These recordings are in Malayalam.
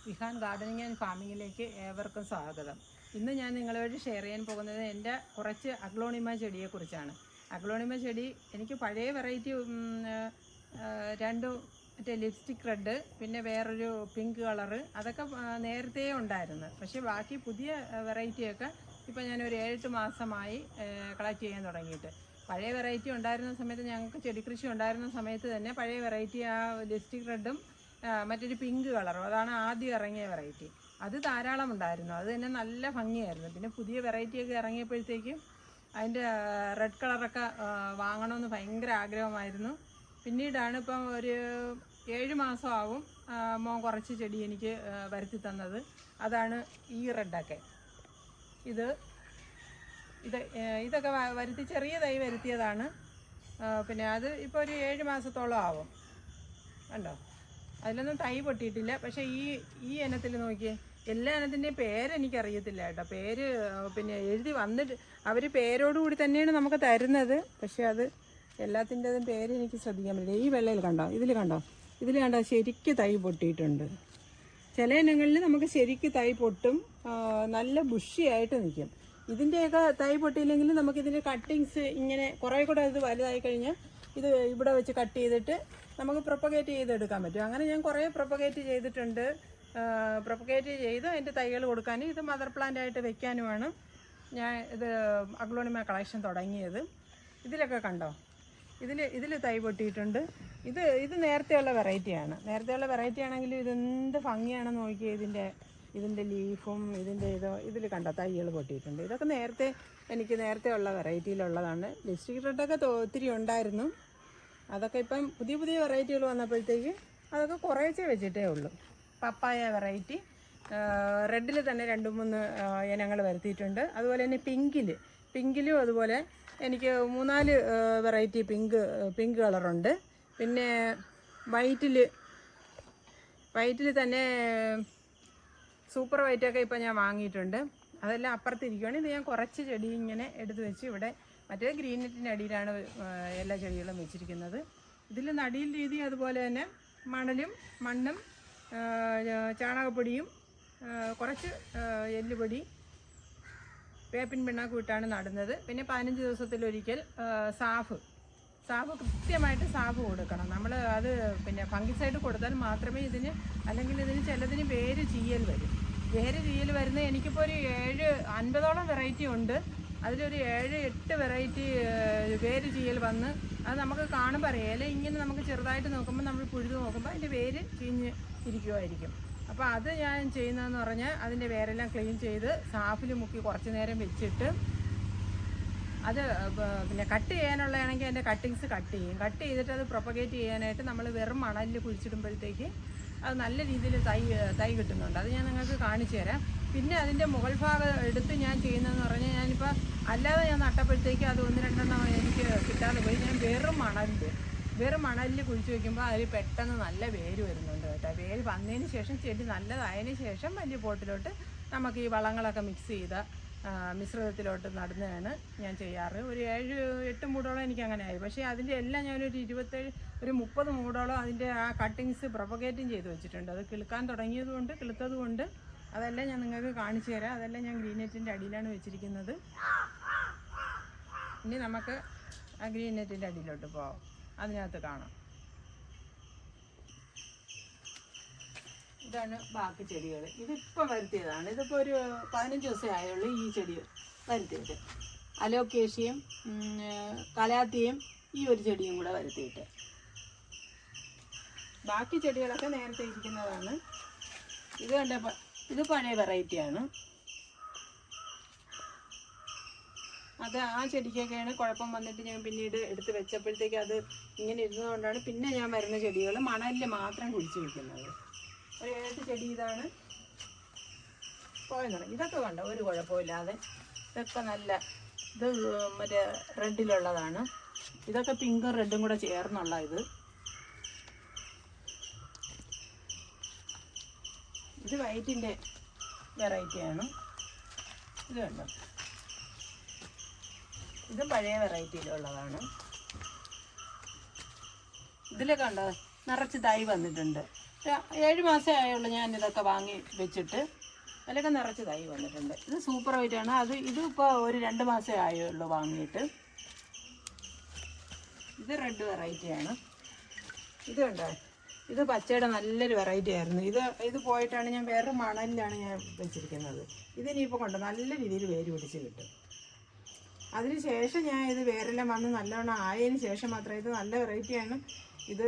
വിഹാൻ ഗാർഡനിങ് ആൻഡ് ഫാമിങ്ങിലേക്ക് ഏവർക്കും സ്വാഗതം. ഇന്ന് ഞാൻ നിങ്ങളുമായിട്ട് ഷെയർ ചെയ്യാൻ പോകുന്നത് എൻ്റെ കുറച്ച് അഗ്ലോണിമ ചെടിയെക്കുറിച്ചാണ്. അഗ്ലോണിമ ചെടി എനിക്ക് പഴയ വെറൈറ്റി രണ്ട് മറ്റേ ലിപ്സ്റ്റിക് റെഡ്, പിന്നെ വേറൊരു പിങ്ക് കളറ്, അതൊക്കെ നേരത്തെ ഉണ്ടായിരുന്നു. പക്ഷേ ബാക്കി പുതിയ വെറൈറ്റിയൊക്കെ ഇപ്പോൾ ഞാനൊരു 7-8 മാസമായി കളക്ട് ചെയ്യാൻ തുടങ്ങിയിട്ട്. പഴയ വെറൈറ്റി ഉണ്ടായിരുന്ന സമയത്ത്, ഞങ്ങൾക്ക് ചെടി കൃഷി ഉണ്ടായിരുന്ന സമയത്ത് തന്നെ പഴയ വെറൈറ്റി ആ ലിപ്സ്റ്റിക് റെഡും മറ്റൊരു പിങ്ക് കളറും, അതാണ് ആദ്യം ഇറങ്ങിയ വെറൈറ്റി. അത് ധാരാളം ഉണ്ടായിരുന്നു, അത് തന്നെ നല്ല ഭംഗിയായിരുന്നു. പിന്നെ പുതിയ വെറൈറ്റിയൊക്കെ ഇറങ്ങിയപ്പോഴത്തേക്കും അതിൻ്റെ റെഡ് കളറൊക്കെ വാങ്ങണമെന്ന് ഭയങ്കര ആഗ്രഹമായിരുന്നു. പിന്നീടാണ് ഇപ്പം ഒരു 7 മാസമാവും മോൻ കുറച്ച് ചെടി എനിക്ക് വരുത്തി തന്നത്. അതാണ് ഈ റെഡൊക്കെ. ഇതൊക്കെ വരുത്തി ചെറിയ തൈ വരുത്തിയതാണ്. പിന്നെ അത് ഇപ്പോൾ ഒരു 7 മാസത്തോളം ആവും. കണ്ടോ, അതിലൊന്നും തൈ പൊട്ടിയിട്ടില്ല. പക്ഷേ ഈ ഇനത്തിൽ നോക്കിയേ, എല്ലാ ഇനത്തിൻ്റെയും പേരെനിക്കറിയത്തില്ല കേട്ടോ. പേര് പിന്നെ എഴുതി വന്നിട്ട് അവർ പേരോടുകൂടി തന്നെയാണ് നമുക്ക് തരുന്നത്. പക്ഷേ അത് എല്ലാത്തിൻ്റെതും പേര് എനിക്ക് ശ്രദ്ധിക്കാൻ പറ്റില്ല. ഈ വെള്ളയിൽ കണ്ടോ, ഇതിൽ കണ്ടോ ശരിക്ക് തൈ പൊട്ടിയിട്ടുണ്ട്. ചില ഇനങ്ങളിൽ നമുക്ക് ശരിക്ക് തൈ പൊട്ടും, നല്ല ബുഷിയായിട്ട് നിൽക്കും. ഇതിൻ്റെയൊക്കെ തൈ പൊട്ടിയില്ലെങ്കിൽ നമുക്കിതിൻ്റെ കട്ടിങ്സ് ഇങ്ങനെ കുറേ കൂടെ ഇത് വലുതായി കഴിഞ്ഞാൽ ഇത് ഇവിടെ വെച്ച് കട്ട് ചെയ്തിട്ട് നമുക്ക് പ്രൊപ്പഗേറ്റ് ചെയ്തെടുക്കാൻ പറ്റും. അങ്ങനെ ഞാൻ കുറേ പ്രൊപ്പഗേറ്റ് ചെയ്തിട്ടുണ്ട്. പ്രൊപ്പഗേറ്റ് ചെയ്ത് അതിൻ്റെ തൈകൾ കൊടുക്കാനും ഇത് മദർ പ്ലാന്റ് ആയിട്ട് വെക്കാനുമാണ് ഞാൻ ഇത് അഗ്ലോണിമ കളക്ഷൻ തുടങ്ങിയത്. ഇതിലൊക്കെ കണ്ടോ, ഇതിൽ തൈ പൊട്ടിയിട്ടുണ്ട്. ഇത് നേരത്തെയുള്ള വെറൈറ്റിയാണ്. നേരത്തെയുള്ള വെറൈറ്റി ആണെങ്കിലും ഇതെന്ത് ഭംഗിയാണെന്ന് നോക്കിയാൽ ഇതിൻ്റെ ലീഫും ഇതിൽ കണ്ടോ തൈകൾ പൊട്ടിയിട്ടുണ്ട്. ഇതൊക്കെ എനിക്ക് ഉള്ള വെറൈറ്റിയിലുള്ളതാണ്. ലിപ്സ്റ്റിക് റെഡൊക്കെ ഒത്തിരി ഉണ്ടായിരുന്നു. അതൊക്കെ ഇപ്പം പുതിയ വെറൈറ്റികൾ വന്നപ്പോഴത്തേക്ക് അതൊക്കെ കുറേച്ചേ വെച്ചിട്ടേ ഉള്ളൂ. പപ്പായ വെറൈറ്റി റെഡിൽ തന്നെ 2-3 ഇനങ്ങൾ വരുത്തിയിട്ടുണ്ട്. അതുപോലെ തന്നെ പിങ്കിലും അതുപോലെ എനിക്ക് 3-4 വെറൈറ്റി പിങ്ക് കളറുണ്ട്. പിന്നെ വൈറ്റിൽ തന്നെ സൂപ്പർ വൈറ്റൊക്കെ ഇപ്പം ഞാൻ വാങ്ങിയിട്ടുണ്ട്. അതെല്ലാം അപ്പുറത്തിരിക്കുകയാണ്. ഇത് ഞാൻ കുറച്ച് ചെടി ഇങ്ങനെ എടുത്ത് വെച്ച് ഇവിടെ മറ്റേ ഗ്രീൻ നെറ്റിൻ്റെ അടിയിലാണ് എല്ലാ ചെടികളും വെച്ചിരിക്കുന്നത്. ഇതിൽ നടിയിൽ രീതി അതുപോലെ തന്നെ മണ്ണും ചാണകപ്പൊടിയും കുറച്ച് എല്ലുപൊടി, വേപ്പിൻ പിണ്ണാക്കും ഇട്ടാണ് നടുന്നത്. പിന്നെ 15 ദിവസത്തിലൊരിക്കൽ സാഫ് കൃത്യമായിട്ട് കൊടുക്കണം നമ്മൾ. അത് പിന്നെ ഫംഗിസൈഡ് കൊടുത്താൽ മാത്രമേ അല്ലെങ്കിൽ ഇതിന് ചിലതിന് വേര് ചീയൽ വരുന്നത്. എനിക്കിപ്പോൾ ഒരു 50ഓളം വെറൈറ്റി ഉണ്ട്. അതിലൊരു 7-8 വെറൈറ്റി വേര് ചീയൽ വന്ന് അത് നമുക്ക് കാണുമ്പോൾ അറിയാം. ഇല ഇങ്ങനെ നമുക്ക് ചെറുതായിട്ട് നോക്കുമ്പോൾ, നമ്മൾ പുഴുത് നോക്കുമ്പോൾ അതിൻ്റെ വേര് ചീഞ്ഞ് ഇരിക്കുമായിരിക്കും. അപ്പോൾ അത് ഞാൻ ചെയ്യുന്നതെന്ന് പറഞ്ഞാൽ അതിൻ്റെ വേരെല്ലാം ക്ലീൻ ചെയ്ത് സാഫിൽ മുക്കി കുറച്ച് നേരം വെച്ചിട്ട് അത് പിന്നെ കട്ട് ചെയ്യാനുള്ളതാണെങ്കിൽ അതിൻ്റെ കട്ടിങ്സ് കട്ട് ചെയ്തിട്ട് അത് പ്രൊപ്പഗേറ്റ് ചെയ്യാനായിട്ട് നമ്മൾ വെറും മണലിൽ കുഴിച്ചിടുമ്പോഴത്തേക്ക് അത് നല്ല രീതിയിൽ തൈ കിട്ടുന്നുണ്ട്. അത് ഞാൻ നിങ്ങൾക്ക് കാണിച്ചു തരാം. പിന്നെ അതിൻ്റെ മുകൾ ഭാഗം എടുത്ത് ഞാൻ ചെയ്യുന്നതെന്ന് പറഞ്ഞാൽ, ഞാനിപ്പോൾ അല്ലാതെ ഞാൻ നട്ടപ്പോഴത്തേക്ക് അത് 1-2 എനിക്ക് കിട്ടാതെ പോയി. ഞാൻ വെറും മണലിൽ കുഴിച്ച് വയ്ക്കുമ്പോൾ അതിൽ പെട്ടെന്ന് നല്ല വേര് വരുന്നുണ്ട് കേട്ടോ. വേര് വന്നതിന് ശേഷം ചെടി നല്ലതായതിനു ശേഷം വലിയ പോട്ടിലോട്ട് നമുക്ക് ഈ വളങ്ങളൊക്കെ മിക്സ് ചെയ്ത മിശ്രിതത്തിലോട്ട് നടുന്നതാണ് ഞാൻ ചെയ്യാറ്. ഒരു 7-8 മൂടോളം എനിക്കങ്ങനെ ആയി. പക്ഷേ അതിൻ്റെ എല്ലാം ഞാനൊരു 30 മൂടോളം അതിൻ്റെ ആ കട്ടിങ്സ് പ്രൊപ്പഗേറ്റും ചെയ്ത് വെച്ചിട്ടുണ്ട്. അത് കിളുത്തതുകൊണ്ട് അതെല്ലാം ഞാൻ നിങ്ങൾക്ക് കാണിച്ചു തരാം. അതെല്ലാം ഞാൻ ഗ്രീൻ നെറ്റിൻ്റെ അടിയിലാണ് വെച്ചിരിക്കുന്നത്. ഇനി നമുക്ക് ആ ഗ്രീൻ നെറ്റിൻ്റെ അടിയിലോട്ട് പോകാം. അതിനകത്ത് കാണാം. ഇതാണ് ബാക്കി ചെടികൾ. ഇതിപ്പം വരുത്തിയതാണ്. ഇതിപ്പോൾ ഒരു 15 ദിവസമേ ആയുള്ളൂ ഈ ചെടി വരുത്തിയിട്ട്. അലോക്കേഷ്യയും കലാത്തിയും ഈ ഒരു ചെടിയും കൂടെ വരുത്തിയിട്ട്. ബാക്കി ചെടികളൊക്കെ നേരത്തെ ഇരിക്കുന്നതാണ്. ഇത് കണ്ടപ്പോൾ ഇത് പഴയ വെറൈറ്റിയാണ്. അത് ആ ചെടിക്കൊക്കെയാണ് കുഴപ്പം വന്നിട്ട് ഞാൻ പിന്നീട് എടുത്ത് വെച്ചപ്പോഴത്തേക്ക് അത് ഇങ്ങനെ ഇരുന്നതുകൊണ്ടാണ് പിന്നെ ഞാൻ വരുന്ന ചെടികൾ മണലിൽ മാത്രം കുഴിച്ച് വയ്ക്കുന്നത്. ഒരു 7 ചെടി ഇതാണ് പോയെന്ന്. ഇതൊക്കെ കണ്ടോ, ഒരു കുഴപ്പമില്ലാതെ. ഇതൊക്കെ ഇത് മറ്റേ റെഡിലുള്ളതാണ്. ഇതൊക്കെ പിങ്കും റെഡും കൂടെ ചേർന്നുള്ള ഇത് വൈറ്റിൻ്റെ വെറൈറ്റിയാണ്. ഇത് കണ്ടോ, ഇത് പഴയ വെറൈറ്റിയിലുള്ളതാണ്. ഇതിലൊക്കെ കണ്ടോ നിറച്ച് തൈ വന്നിട്ടുണ്ട്. 7 മാസമേ ആയുള്ളൂ ഞാൻ ഇതൊക്കെ വാങ്ങി വെച്ചിട്ട്. അതിലൊക്കെ നിറച്ച് തൈ വന്നിട്ടുണ്ട്. ഇത് സൂപ്പർ വൈറ്റാണ്. ഇതിപ്പോൾ ഒരു 2 മാസമേ ആയുള്ളൂ വാങ്ങിയിട്ട്. ഇത് റെഡ് വെറൈറ്റിയാണ്. ഇത് കണ്ടോ, ഇത് പച്ചയുടെ നല്ലൊരു വെറൈറ്റി ആയിരുന്നു. ഇത് പോയിട്ടാണ് ഞാൻ വേറെ മണലിലാണ് ഞാൻ വെച്ചിരിക്കുന്നത്. ഇതിനിപ്പോൾ കൊണ്ട് നല്ല രീതിയിൽ വേര് പിടിച്ച് കിട്ടും. അതിന് ശേഷം ഞാൻ ഇത് വേരെല്ലാം വന്ന് നല്ലവണ്ണം ആയതിന് ശേഷം മാത്രമേ, ഇത് നല്ല വെറൈറ്റിയാണ്. ഇത്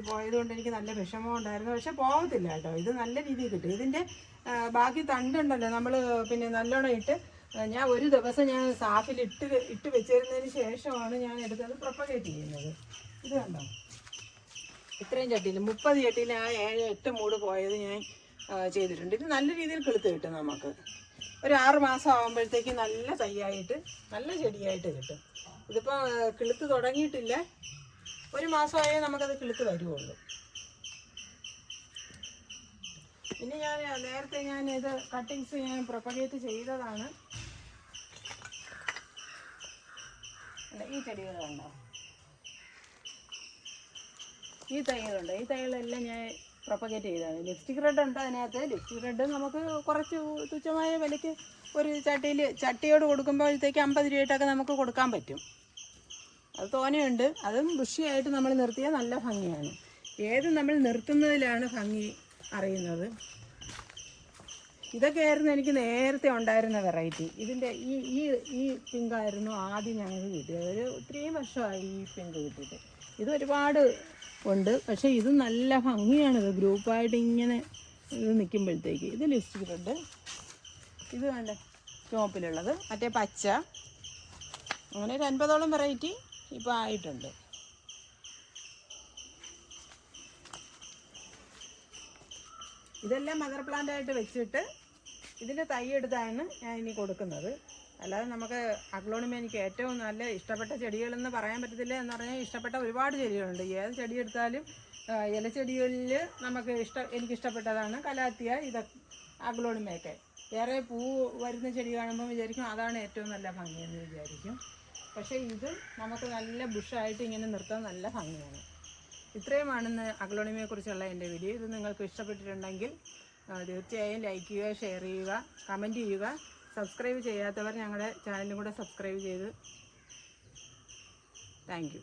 പോയതുകൊണ്ട് എനിക്ക് നല്ല വിഷമം ഉണ്ടായിരുന്നു. പക്ഷെ പോകത്തില്ല കേട്ടോ, ഇത് നല്ല രീതിയിൽ കിട്ടും. ഇതിൻ്റെ ബാക്കി തണ്ടുണ്ടല്ലോ, നമ്മൾ പിന്നെ നല്ലോണം ഞാൻ ഒരു ദിവസം ഞാൻ സാഫിൽ ഇട്ട് വെച്ചിരുന്നതിന് ശേഷമാണ് ഞാൻ എടുത്തത് പ്രൊപ്പഗേറ്റ് ചെയ്യുന്നത്. ഇത് കണ്ടോ, ഇത്രയും ചട്ടിയിൽ 30 ചട്ടിയിൽ ആ 7-8 മൂട് പോയത് ഞാൻ ചെയ്തിട്ടുണ്ട്. ഇത് നല്ല രീതിയിൽ കിളുത്ത് കിട്ടും. നമുക്ക് ഒരു 6 മാസം ആകുമ്പോഴത്തേക്ക് നല്ല തൈയായിട്ട് നല്ല ചെടിയായിട്ട് കിട്ടും. ഇതിപ്പോൾ കിളുത്ത് തുടങ്ങിയിട്ടില്ല, 1 മാസമായേ നമുക്കത് കിളുത്ത് വരുവുള്ളൂ. പിന്നെ നേരത്തെ ഇത് കട്ടിങ്സ് ഞാൻ പ്രൊപ്പഗേറ്റ് ചെയ്തതാണ്. ഈ ചെടികളുണ്ടോ, ഈ തൈകളെല്ലാം ഞാൻ പ്രൊപ്പഗേറ്റ് ചെയ്തതാണ്. ലിപ്സ്റ്റിക് റെഡ് ഉണ്ട് അതിനകത്ത്. ലിപ്സ്റ്റിക് റെഡ് നമുക്ക് കുറച്ച് തുച്ഛമായ വിലയ്ക്ക് ഒരു ചട്ടിയോട് കൊടുക്കുമ്പോഴത്തേക്ക് 50 രൂപയായിട്ടൊക്കെ നമുക്ക് കൊടുക്കാൻ പറ്റും. അത് തോനെയുണ്ട്. അതും ബുഷിയായിട്ട് നമ്മൾ നിർത്തിയാൽ നല്ല ഭംഗിയാണ്. നമ്മൾ നിർത്തുന്നതിലാണ് ഭംഗി അറിയുന്നത്. ഇതൊക്കെയായിരുന്നു എനിക്ക് നേരത്തെ ഉണ്ടായിരുന്ന വെറൈറ്റി. ഇതിൻ്റെ ഈ പിങ്കായിരുന്നു ആദ്യം ഞങ്ങൾക്ക് കിട്ടിയത്. ഒരു 3 വർഷമായി ഈ പിങ്ക് കിട്ടിയിട്ട്. ഇത് ഒരുപാട് ഉണ്ട്, പക്ഷേ ഇത് നല്ല ഭംഗിയാണ്. ഇത് ഗ്രൂപ്പായിട്ട് ഇങ്ങനെ ഇത് നിൽക്കുമ്പോഴത്തേക്ക്. ഇത് ലിപ്സ്റ്റിക് റെഡ്, ഇത് വേണ്ട ചുവപ്പിലുള്ളത്, മറ്റേ പച്ച, അങ്ങനെ ഒരു 50ഓളം വെറൈറ്റി ഇപ്പോൾ ആയിട്ടുണ്ട്. ഇതെല്ലാം മദർ പ്ലാന്റ് ആയിട്ട് വെച്ചിട്ട് ഇതിൻ്റെ തൈ എടുത്താണ് ഞാൻ ഇനി കൊടുക്കുന്നത്. അല്ലാതെ നമുക്ക് അഗ്ലോണിമ എനിക്ക് ഏറ്റവും നല്ല ഇഷ്ടപ്പെട്ട ചെടികളെന്ന് പറയാൻ പറ്റത്തില്ല. എന്ന് പറഞ്ഞാൽ ഇഷ്ടപ്പെട്ട ഒരുപാട് ചെടികളുണ്ട്. ഏത് ചെടി എടുത്താലും ഇലച്ചെടികളിൽ എനിക്കിഷ്ടപ്പെട്ടതാണ് കലാത്തിയ, അഗ്ലോണിമയൊക്കെ. വേറെ പൂ വരുന്ന ചെടി കാണുമ്പോൾ വിചാരിക്കും അതാണ് ഏറ്റവും നല്ല ഭംഗിയെന്ന് വിചാരിക്കും. പക്ഷേ ഇത് നമുക്ക് നല്ല ബുഷായിട്ട് ഇങ്ങനെ നിർത്താൻ നല്ല ഭംഗിയാണ്. ഇത്രയുമാണെന്ന് അഗ്ലോണിമയെക്കുറിച്ചുള്ള എൻ്റെ വീഡിയോ. ഇത് നിങ്ങൾക്ക് ഇഷ്ടപ്പെട്ടിട്ടുണ്ടെങ്കിൽ തീർച്ചയായും ലൈക്ക് ചെയ്യുക, ഷെയർ ചെയ്യുക, കമൻറ്റ് ചെയ്യുക. സബ്സ്ക്രൈബ് ചെയ്യാത്തവർ ഞങ്ങളുടെ ചാനലും കൂടെ സബ്സ്ക്രൈബ് ചെയ്ത്. Thank you.